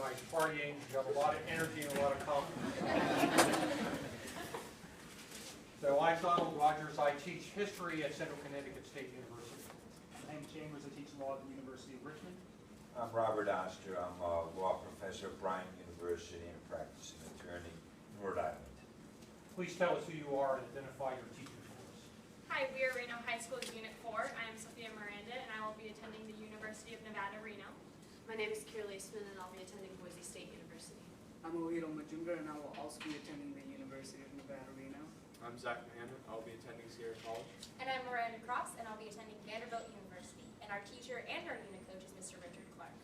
night partying. You have a lot of energy and a lot of confidence. So I'm Donald Rogers. I teach history at Central Connecticut State University. I'm Chambers. I teach law at the University of Richmond. I'm Robert Oster. I'm a law professor at Bryan University and a practicing attorney in Rhode Island. Please tell us who you are and identify your teaching for us. Hi, we are Reno High School's Unit 4. I am Sophia Miranda, and I will be attending the University of Nevada, Reno. My name is Kira Leisman, and I'll be attending Boise State University. I'm Ohiro Majumdar, and I will also be attending the University of Nevada, Reno. I'm Zach Mahanna. I'll be attending Sierra College. And I'm Miranda Cross, and I'll be attending Vanderbilt University. And our teacher and our unit coach is Mr. Richard Clark.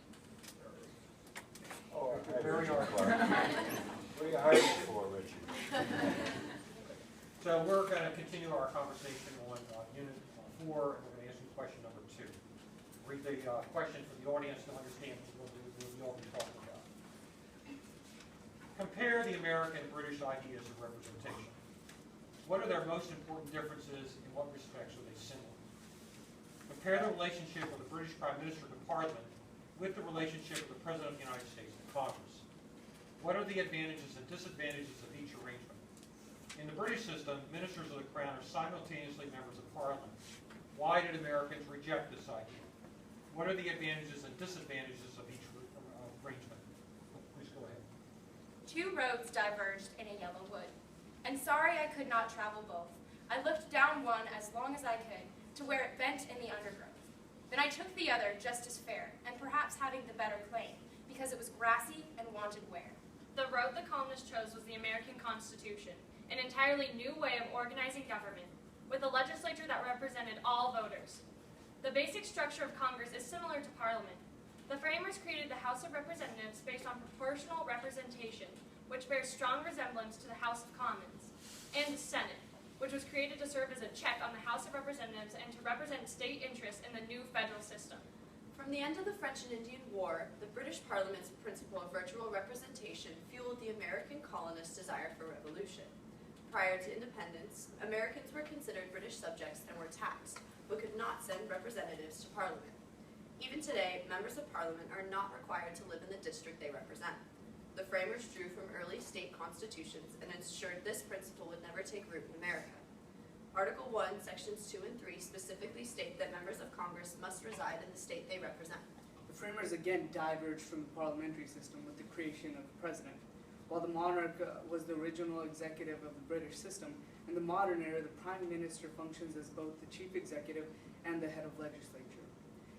Oh, Very hard. What are you hiding for, Richard? So we're going to continue our conversation on Unit 4, and we're going to ask you question number 2. Read the question for the audience to understand what we'll be talking about. Compare the American and British ideas of representation. What are their most important differences? In what respects are they similar? Compare the relationship of the British Prime Minister to Parliament with the relationship of the President of the United States to Congress. What are the advantages and disadvantages of each arrangement? In the British system, ministers of the Crown are simultaneously members of Parliament. Why did Americans reject this idea? What are the advantages and disadvantages of each arrangement? Please go ahead. 2 roads diverged in a yellow wood. And sorry I could not travel both. I looked down one as long as I could, to where it bent in the undergrowth. Then I took the other just as fair, and perhaps having the better claim, because it was grassy and wanted wear. The road the colonists chose was the American Constitution, an entirely new way of organizing government, with a legislature that represented all voters. The basic structure of Congress is similar to Parliament. The framers created the House of Representatives based on proportional representation, which bears strong resemblance to the House of Commons, and the Senate, which was created to serve as a check on the House of Representatives and to represent state interests in the new federal system. From the end of the French and Indian War, the British Parliament's principle of virtual representation fueled the American colonists' desire for revolution. Prior to independence, Americans were considered British subjects and were taxed, but could not send representatives to Parliament. Even today, members of Parliament are not required to live in the district they represent. The framers drew from early state constitutions and ensured this principle would never take root in America. Article 1, Sections 2 and 3 specifically state that members of Congress must reside in the state they represent. The framers again diverged from the parliamentary system with the creation of the president. While the monarch was the original executive of the British system, in the modern era, the prime minister functions as both the chief executive and the head of legislature.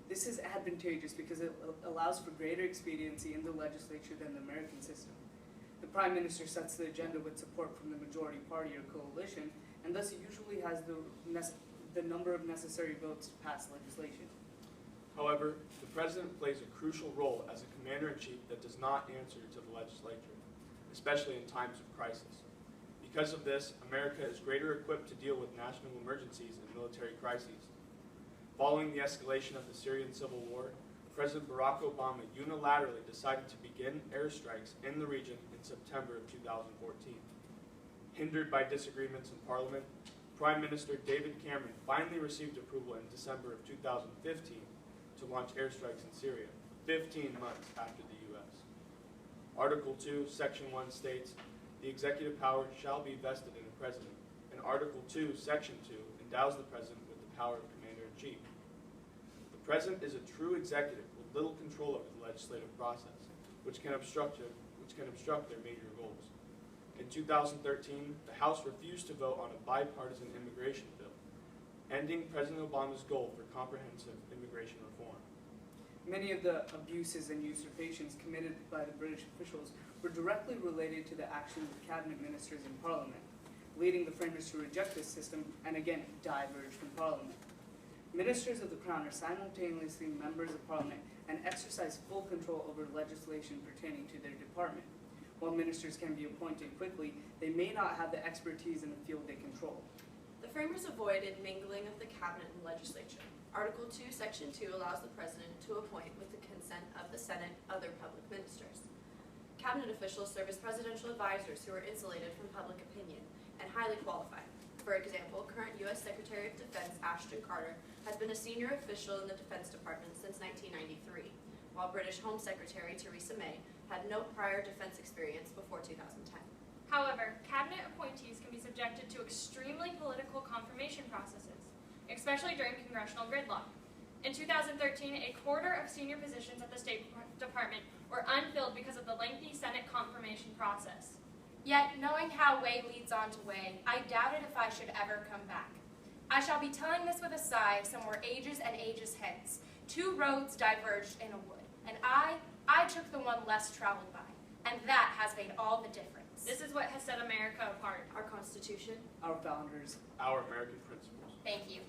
This is advantageous because it allows for greater expediency in the legislature than the American system. The prime minister sets the agenda with support from the majority party or coalition, and thus usually has the number of necessary votes to pass legislation. However, the president plays a crucial role as a commander-in-chief that does not answer to the legislature, especially in times of crisis. Because of this, America is greater equipped to deal with national emergencies and military crises. Following the escalation of the Syrian civil war, President Barack Obama unilaterally decided to begin airstrikes in the region in September of 2014. Hindered by disagreements in Parliament, Prime Minister David Cameron finally received approval in December of 2015 to launch airstrikes in Syria, 15 months after the U.S. Article 2, Section 1 states, the executive power shall be vested in the President, and Article 2, Section 2 endows the President with the power of Commander-in-Chief. The President is a true executive with little control over the legislative process, which can obstruct their major goals. In 2013, the House refused to vote on a bipartisan immigration bill, ending President Obama's goal for comprehensive immigration reform. Many of the abuses and usurpations committed by the British officials were directly related to the actions of cabinet ministers in Parliament, leading the framers to reject this system and again diverge from Parliament. Ministers of the Crown are simultaneously members of Parliament and exercise full control over legislation pertaining to their department. While ministers can be appointed quickly, they may not have the expertise in the field they control. The framers avoided mingling of the cabinet and legislature. Article 2, Section 2 allows the President to appoint, with the consent of the Senate, other public ministers. Cabinet officials serve as presidential advisors who are insulated from public opinion and highly qualified. For example, current U.S. Secretary of Defense Ashton Carter has been a senior official in the Defense Department since 1993, while British Home Secretary Theresa May had no prior defense experience before 2010. However, cabinet appointees can be subjected to extremely political confirmation processes, especially during congressional gridlock. In 2013, a quarter of senior positions at the State Department were unfilled because of the lengthy Senate confirmation process. Yet, knowing how way leads on to way, I doubted if I should ever come back. I shall be telling this with a sigh somewhere ages and ages hence. 2 roads diverged in a wood, and I took the one less traveled by, and that has made all the difference. This is what has set America apart. Our Constitution, Our founders. Our American principles. Thank you.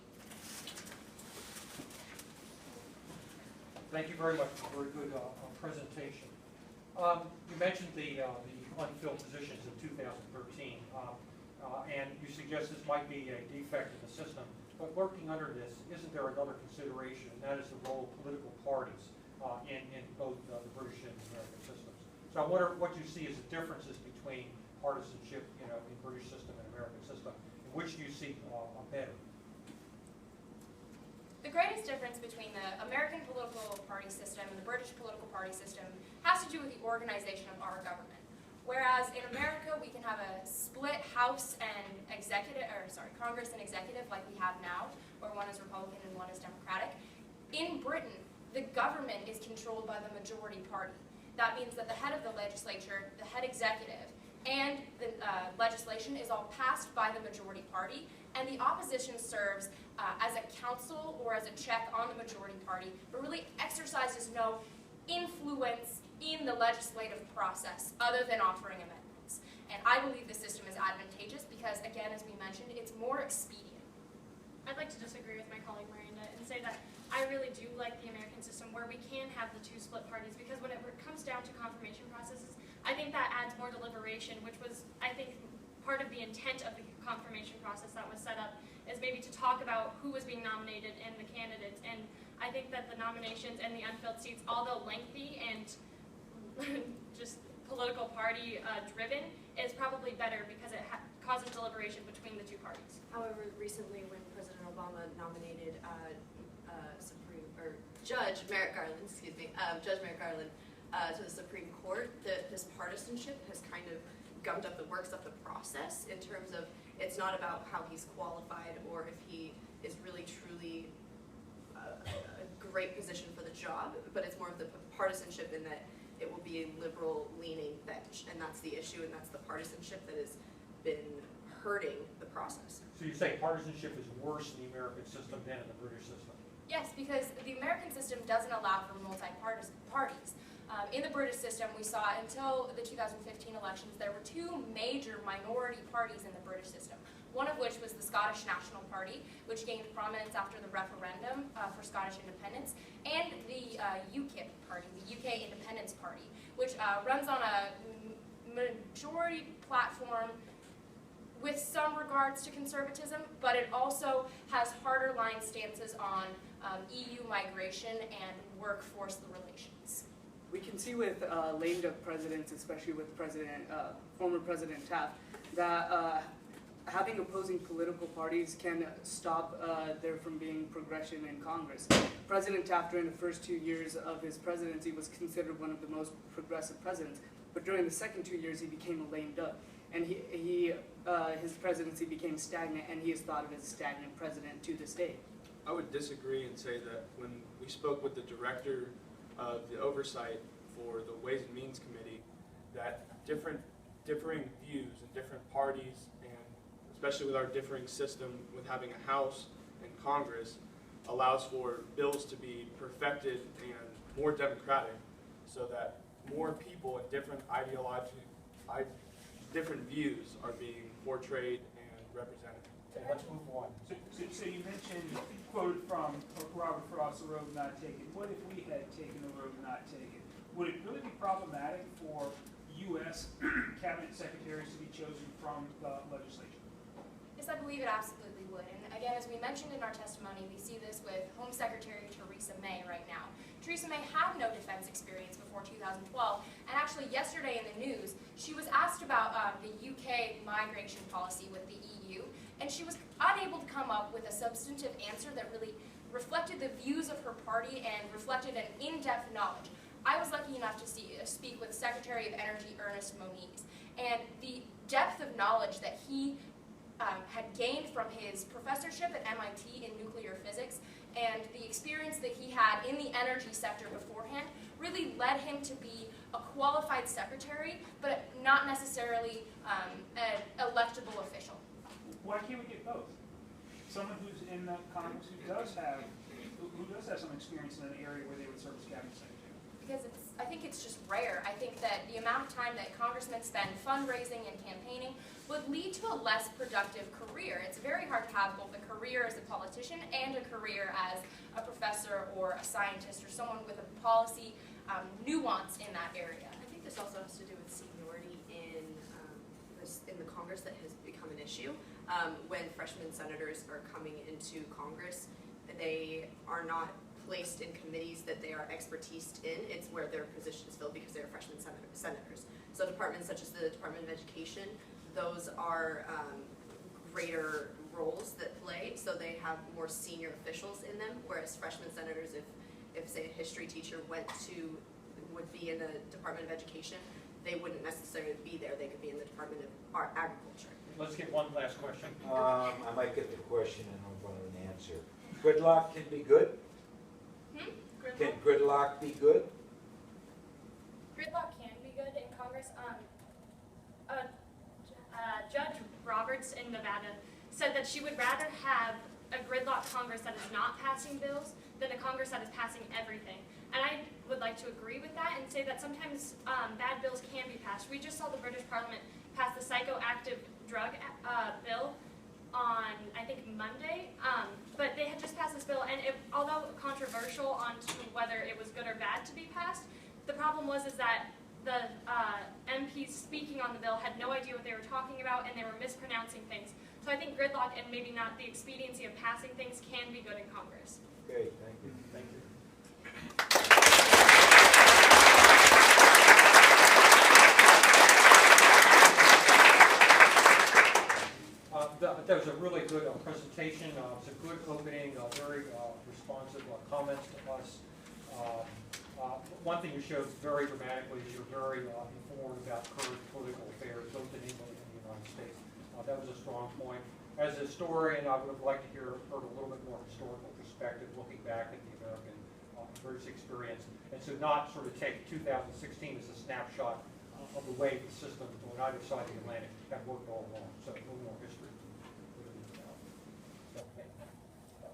Thank you very much for a very good presentation. You mentioned the unfilled positions in 2013, and you suggest this might be a defect in the system. But lurking under this, isn't there another consideration, and that is the role of political parties in both the British and American systems? So I wonder what you see as the differences between partisanship, in British system and American system, and which do you see better? The greatest difference between the American political party system and the British political party system has to do with the organization of our government. Whereas in America, we can have a split House and Congress and executive like we have now, where one is Republican and one is Democratic. In Britain, the government is controlled by the majority party. That means that the head of the legislature, the head executive, and the legislation is all passed by the majority party, and the opposition serves as a counsel or as a check on the majority party, but really exercises no influence in the legislative process other than offering amendments. And I believe the system is advantageous because, again, as we mentioned, it's more expedient. I'd like to disagree with my colleague Miranda and say that I really do like the American system where we can have the 2 split parties, because when it comes down to confirmation processes, I think that adds more deliberation, which was, I think, part of the intent of the confirmation process that was set up, is maybe to talk about who was being nominated and the candidates. And I think that the nominations and the unfilled seats, although lengthy and just political party driven, is probably better because it causes deliberation between the 2 parties. however, recently when President Obama nominated Judge Merrick Garland, to the Supreme Court, this partisanship has kind of gummed up the works of the process in terms of it's not about how he's qualified or if he is really truly a great position for the job, but it's more of the partisanship in that it will be a liberal-leaning bench, and that's the issue, and that's the partisanship that has been hurting the process. So you say partisanship is worse in the American system than in the British system? Yes, because the American system doesn't allow for multi-partisan parties. In the British system, we saw until the 2015 elections, there were 2 major minority parties in the British system, one of which was the Scottish National Party, which gained prominence after the referendum for Scottish independence, and the UKIP party, the UK Independence Party, which runs on a majority platform with some regards to conservatism, but it also has harder line stances on EU migration and workforce relations. We can see with lame duck presidents, especially with former President Taft, that having opposing political parties can stop there from being progression in Congress. President Taft, during the first 2 years of his presidency, was considered one of the most progressive presidents, but during the second 2 years, he became a lame duck, and his presidency became stagnant, and he is thought of as a stagnant president to this day. I would disagree and say that when we spoke with the director of the oversight for the Ways and Means Committee, that differing views and different parties, and especially with our differing system with having a House and Congress, allows for bills to be perfected and more democratic, so that more people and different different views are being portrayed and represented. Okay, let's move on. So you mentioned, quoted from Robert Frost, "The road not taken." What if we had taken the road not taken? Would it really be problematic for U.S. cabinet secretaries to be chosen from the legislature? Yes, I believe it absolutely would. And again, as we mentioned in our testimony, we see this with Home Secretary Theresa May right now. Theresa May had no defense experience before 2012, and actually yesterday in the news, she was asked about the UK migration policy with the EU, and she was unable to come up with a substantive answer that really reflected the views of her party and reflected an in-depth knowledge. I was lucky enough to speak with Secretary of Energy Ernest Moniz, and the depth of knowledge that he had gained from his professorship at MIT in nuclear physics and the experience that he had in the energy sector beforehand really led him to be a qualified secretary, but not necessarily an electable official. Why can't we get both? Someone who's in the Congress who does have some experience in an area where they would serve as cabinet secretary. Because I think it's just rare. I think that the amount of time that congressmen spend fundraising and campaigning would lead to a less productive career. It's very hard to have both a career as a politician and a career as a professor or a scientist or someone with a policy nuance in that area. I think this also has to do with seniority in the Congress that has become an issue. When freshman senators are coming into Congress, they are not placed in committees that they are expertise in. It's where their position is filled because they are freshman senators. So departments such as the Department of Education, those are greater roles that play, so they have more senior officials in them, whereas freshman senators, if say a history teacher would be in the Department of Education, they wouldn't necessarily be there. They could be in the Department of Agriculture. Let's get one last question. I might get the question and I'm going to answer. Gridlock can be good? Can gridlock be good? Gridlock can be good in Congress. Judge Roberts in Nevada said that she would rather have a gridlock Congress that is not passing bills than a Congress that is passing everything. And I would like to agree with that and say that sometimes bad bills can be passed. We just saw the British Parliament pass the psychoactive drug bill on, I think, Monday, but they had just passed this bill, and although controversial on to whether it was good or bad to be passed, the problem was that the MPs speaking on the bill had no idea what they were talking about, and they were mispronouncing things. So I think gridlock and maybe not the expediency of passing things can be good in Congress. Okay, thank you. Thank you. That was a really good presentation. It was a good opening, very responsive comments to us. One thing you showed very dramatically is you're very informed about current political affairs, both in England and the United States. That was a strong point. As a historian, I would have liked to heard a little bit more historical perspective, looking back at the American British experience, and so not sort of take 2016 as a snapshot of the way the system on either side of the Atlantic have worked all along. So a little more history.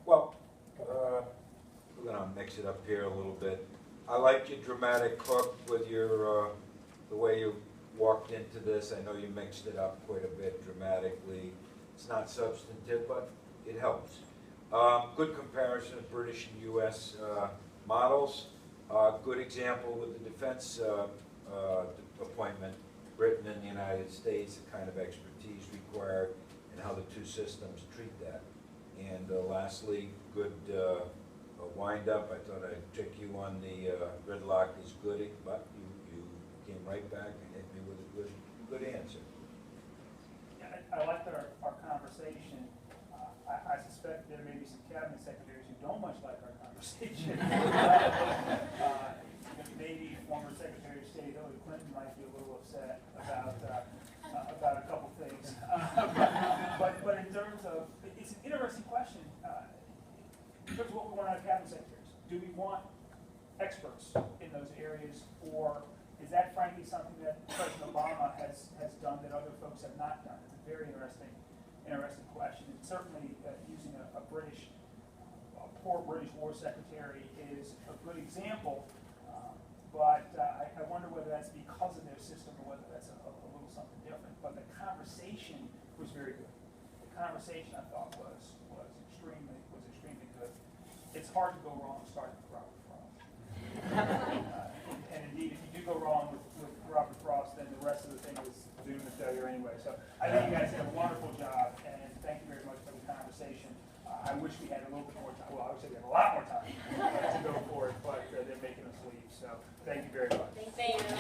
Well, we're going to mix it up here a little bit. I like your dramatic hook with your the way you walked into this. I know you mixed it up quite a bit dramatically. It's not substantive, but it helps. Good comparison of British and U.S. models. Good example with the defense appointment. Britain and the United States, the kind of expertise required, and how the two systems treat that. And lastly, good wind-up. I thought I'd trick you on the gridlock is good, but you came right back and hit me with a good answer. Yeah, I liked our conversation. I suspect there may be some cabinet secretaries who don't much like our conversation. Maybe former Secretary of State Hillary Clinton might be a little upset about a couple things. But in terms of, it's an interesting question. In terms of what we want out of cabinet secretaries, do we want experts in those areas, or is that frankly something that President Obama has done that other folks have not done? It's a very interesting question. And certainly using a poor British War Secretary is a good example. But I wonder whether that's because of their system or whether that's a little something different. But the conversation was very good. The conversation I thought was extremely good. It's hard to go wrong starting with Robert Frost. And indeed, if you do go wrong with Robert Frost, then the rest of the thing is doomed to failure anyway. So I think you guys did a wonderful job, and thank you very much for the conversation. I wish we had a little bit more time. Well, I would say we have a lot more time to go for it, but they're making us leave. So thank you very much. Thank you.